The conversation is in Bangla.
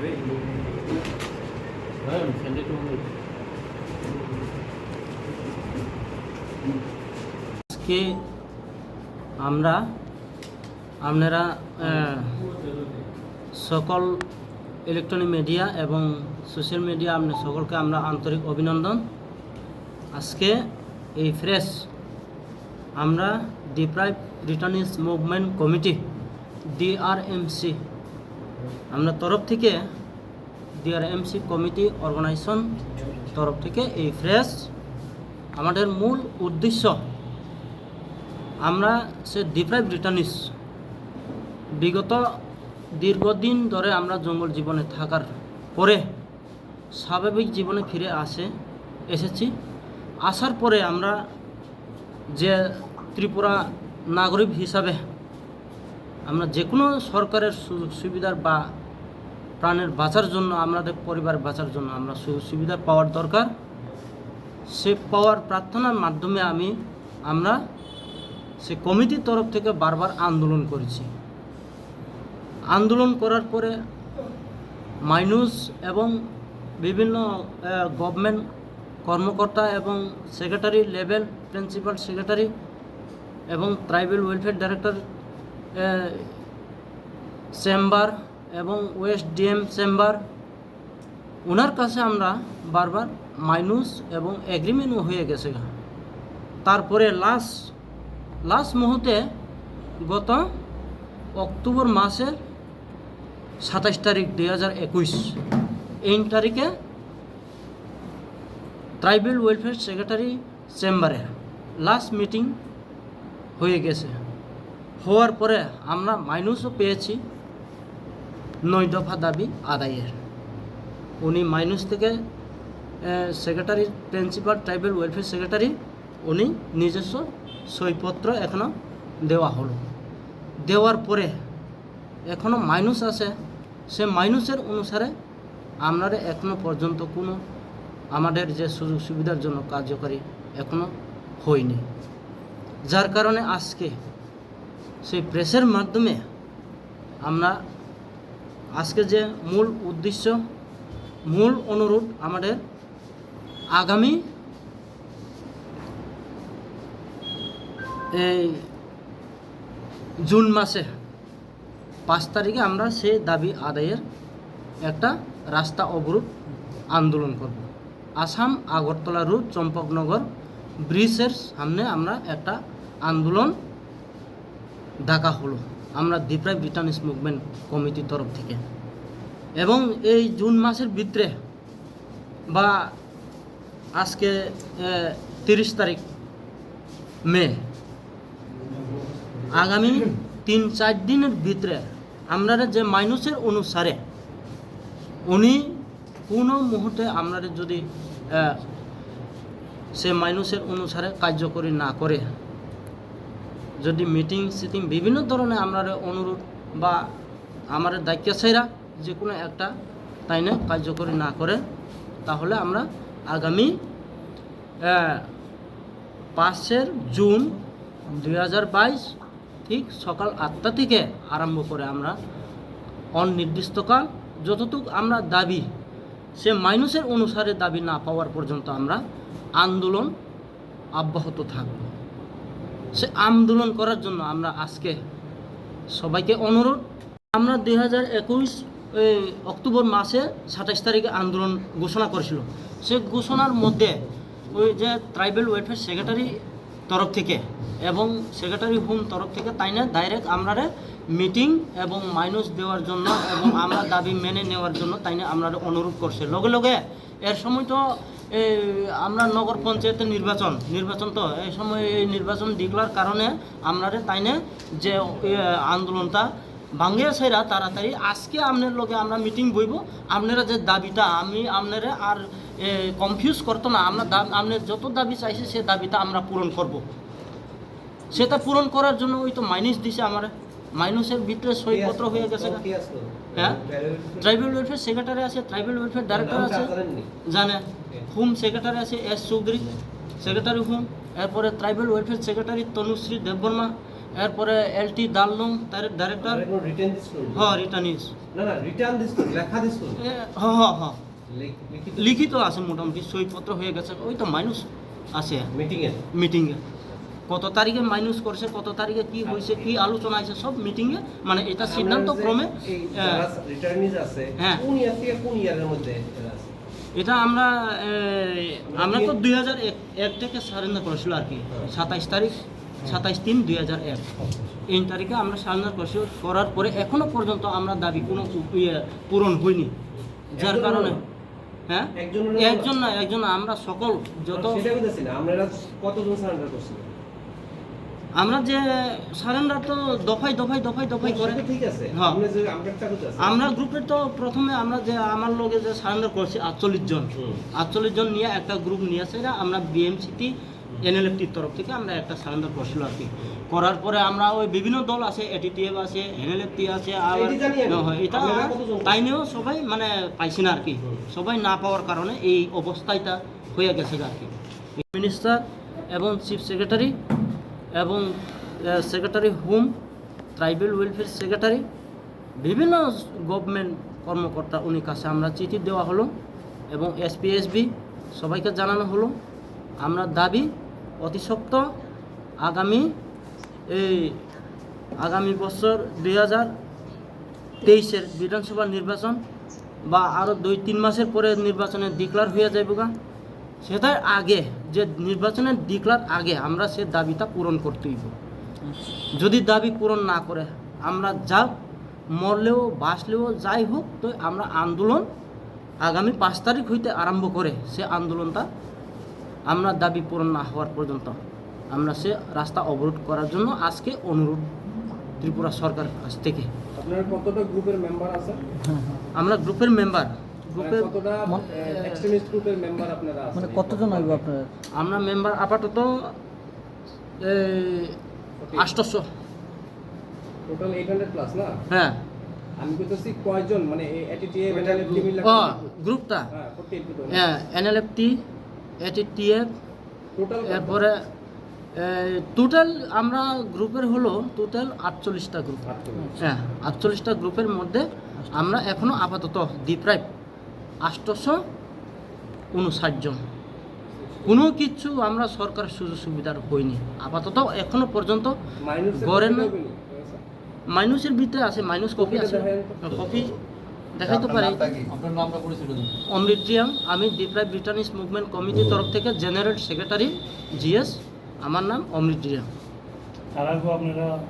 আজকে আমরা আপনারা সকল ইলেকট্রনিক মিডিয়া এবং সোশ্যাল মিডিয়া আপনার সকলকে আমরা আন্তরিক অভিনন্দন। আজকে এই ফ্রেশ আমরা ডিপ্রাইভ রিটার্নিস মুভমেন্ট কমিটি DRMC আমরা তরফ থেকে DRMC কমিটি অর্গানাইজেশন তরফ থেকে এই ফ্রেশ আমাদের মূল উদ্দেশ্য আমরা সে ডিপ্রাইভ রিটার্নিস বিগত দীর্ঘদিন ধরে আমরা জঙ্গল জীবনে থাকার পরে স্বাভাবিক জীবনে ফিরে এসেছি। আসার পরে আমরা যে ত্রিপুরা নাগরিক হিসাবে আমরা যে কোনো সরকারের সুযোগ সুবিধার বা প্রাণের বাঁচার জন্য আমাদের পরিবার বাঁচার জন্য আমরা সুযোগ সুবিধা পাওয়ার দরকার। সে পাওয়ার প্রার্থনার মাধ্যমে আমরা সে কমিটির তরফ থেকে বারবার আন্দোলন করেছি। আন্দোলন করার পরে মাইনুস এবং বিভিন্ন গভর্নমেন্ট কর্মকর্তা এবং সেক্রেটারি লেভেল প্রিন্সিপাল সেক্রেটারি এবং ট্রাইবাল ওয়েলফেয়ার ডাইরেক্টর চেম্বার এবং ওয়েস্ট ডিএম চেম্বার ওনার কাছে আমরা বারবার মাইনুস এবং এগ্রিমেন্টও হয়ে গেছে। তারপরে লাস্ট মুহূর্তে গত অক্টোবর মাসের 27 তারিখ 2021 এই তারিখে ট্রাইবাল ওয়েলফেয়ার সেক্রেটারি চেম্বারে লাস্ট মিটিং হয়ে গেছে। হওয়ার পরে আমরা মাইনুসও পেয়েছি 9 দফা দাবি আদায়ের। উনি মাইনুস থেকে secretary principal tribal welfare secretary উনি নিজস্ব সইপত্র এখনও দেওয়া হলো। দেওয়ার পরে এখনও মাইনুস আছে। সে মাইনুসের অনুসারে আপনারা এখনও পর্যন্ত কোনো আমাদের যে সুযোগ সুবিধার জন্য কার্যকরী এখনও হয়নি। যার কারণে আজকে সেই প্রেসের মাধ্যমে আমরা আজকে যে মূল উদ্দেশ্য মূল অনুরোধ আমাদের আগামী এই জুন মাসে 5 তারিখে আমরা সেই দাবি আদায়ের একটা রাস্তা অবরোধ আন্দোলন করব। আসাম-আগরতলা রুট চম্পকনগর ব্রিজের সামনে আমরা একটা আন্দোলন ডাকা হলো আমরা ডিপ্রাইভ রিটার্নিস মুভমেন্ট কমিটির তরফ থেকে। এবং এই জুন মাসের ভিতরে বা আজকে 30 তারিখ মে আগামী 3-4 দিনের ভিতরে আমরা যে মাইনুসের অনুসারে উনি কোনো মুহূর্তে আমরা যদি সে মাইনুসের অনুসারে কার্যকরী না করে যদি মিটিং সিটিং বিভিন্ন ধরনের আমরা অনুরোধ বা আমাদের দায়িত্বশীলরা যে কোনো একটা তাই না কার্যকরী না করে তাহলে আমরা আগামী 5 জুন 2022 ঠিক সকাল 8টা থেকে আরম্ভ করে আমরা অনির্দিষ্টকাল যতটুকু আমরা দাবি সে মাইনুসের অনুসারে দাবি না পাওয়ার পর্যন্ত আমরা আন্দোলন অব্যাহত থাকব। সে আন্দোলন করার জন্য আমরা আজকে সবাইকে অনুরোধ আমরা 2021 অক্টোবর মাসে 27 তারিখে আন্দোলন ঘোষণা করেছিল। সে ঘোষণার মধ্যে ওই যে ট্রাইবাল ওয়েলফেয়ার সেক্রেটারি তরফ থেকে এবং সেক্রেটারি হোম তরফ থেকে তাই না ডাইরেক্ট আমরা মিটিং এবং মাইনুস দেওয়ার জন্য এবং আমরা দাবি মেনে নেওয়ার জন্য তাই না আমরা অনুরোধ করছে। লগে লগে এর সময় তো আমরা নগর পঞ্চায়েতের নির্বাচন তো এই সময় এই নির্বাচন ডিক্লার কারণে আমরা তাই না যে আন্দোলনটা ভাঙ্গিয়া সেরা তাড়াতাড়ি আজকে আপনার লগে আমরা মিটিং বইব। আপনারা যে দাবিটা আপনারা আর কনফিউজ করতো না। আপনার যত দাবি চাইছে সে দাবিটা আমরা পূরণ করব। সেটা পূরণ করার জন্য ওই তো মাইনুস দিছে আমার মাইনুসের ভিতরে সইপত্র হয়ে গেছে। হ্যাঁ, ট্রাইবাল ওয়েলফেয়ার সেক্রেটারি আছে, ট্রাইবাল ওয়েলফেয়ার ডাইরেক্টর আছে, জানে হোম সেক্রেটারি আছে S চৌধুরী সেক্রেটারি হোম, এরপরে tribal welfare secretary Tanushree Debbarma, এরপরে এলটি দাললুং তার ডাইরেক্টর রিটার্ন দিস করুন হ্যাঁ রিটার্ন ইস না রিটার্ন দিস করুন লেখা দিস করুন হ্যাঁ হ্যাঁ হ্যাঁ লিখিত আছে মোটামুটি সইপত্র হয়ে গেছে ওই তো মাইনুস আছে মিটিংয়ে কত তারিখে মাইনুস করছে কত তারিখে কি হয়েছে কি আলোচনা আছে সব মিটিংয়ে মানে এটা সিদ্ধান্ত ক্রমে রিটার্নিজ আছে হ্যাঁ কোন ইয়ার থেকে কোন ইয়ারের মধ্যে আছে এটা আমরা তো 2001 থেকে সারেন্ডার করেছিল আর কি 27 তারিখ 27/3/2001 এই তারিখে আমরা সারেন্ডার করেছি করার পরে এখনো পর্যন্ত আমরা দাবি কোনো পূরণ হয়নি যার কারণে হ্যাঁ একজন না আমরা সকল যত আমরা যে সারেন্ডার তো দফায় করে ঠিক আছে আমরা গ্রুপের তো প্রথমে আমরা যে আমার লগে যে সারেন্ডার করছি 48 জন নিয়ে একটা গ্রুপ নিয়েছে আমরা বিএমসিটি এনএলএফটির তরফ থেকে আমরা একটা সারেন্ডার করছিল আর কি করার পরে আমরা ওই বিভিন্ন দল আছে এটিটিএফ আছে এনএলএফটি আছে আর এটা তাই নিয়েও সবাই মানে পাইছি না আর কি সবাই না পাওয়ার কারণে এই অবস্থাটা হয়ে গেছে আর কি মিনিস্টার এবং চিফ সেক্রেটারি এবং secretary home tribal welfare secretary বিভিন্ন গভর্নমেন্ট কর্মকর্তা উনি কাছে আমরা চিঠি দেওয়া হলো এবং এসপিএসবি সবাইকে জানানো হলো আমরা দাবি অতি সত্ত্বর আগামী বছর 2023-এর বিধানসভা নির্বাচন বা আরও 2-3 মাসের পরে নির্বাচনের ডিক্লার হয়ে যাবে সেটার আগে যে নির্বাচনের ডিক্লার আগে আমরা সে দাবিটা পূরণ করতে হইব যদি দাবি পূরণ না করে আমরা যা মরলেও বাঁচলেও যাই হোক তো আমরা আন্দোলন আগামী 5 তারিখ হইতে আরম্ভ করে সে আন্দোলনটা আমরা দাবি পূরণ না হওয়ার পর্যন্ত আমরা সে রাস্তা অবরোধ করার জন্য আজকে অনুরোধ ত্রিপুরা সরকার কাছ থেকে। আপনারা কতটা গ্রুপের মেম্বার আছেন? আমরা গ্রুপের মেম্বার কতটা এক্সট্রিমিস্ট গ্রুপের মেম্বার আপনারা আছেন মানে কতজন হইব আপনারা? আমরা মেম্বার আপাতত 800 টোটাল 800 প্লাস না? হ্যাঁ আমি কইতেছি কয়জন মানে এটিটিএফ এনএলএফটি মিলে গ্রুপটা হ্যাঁ 48 হ্যাঁ এনএলএফটি এটিটিএফ টোটাল এরপরে টোটাল আমরা গ্রুপের হলো টোটাল 48টা গ্রুপ হ্যাঁ 48টা গ্রুপের মধ্যে আমরা এখনও আপাতত ডিপ্রাইভ 859 জন কোনো কিছু আমরা সরকার সুযোগ সুবিধার হয়নি আপাতত এখনো পর্যন্ত গড়ে না মাইনুসের ভিতরে আছে মাইনুস কপি আছে কপি দেখাইতে পারে অমৃত আমি ডিপ্রাইভ রিটার্নিস মুভমেন্ট কমিটির তরফ থেকে জেনারেল সেক্রেটারি জিএস আমার নাম অমৃত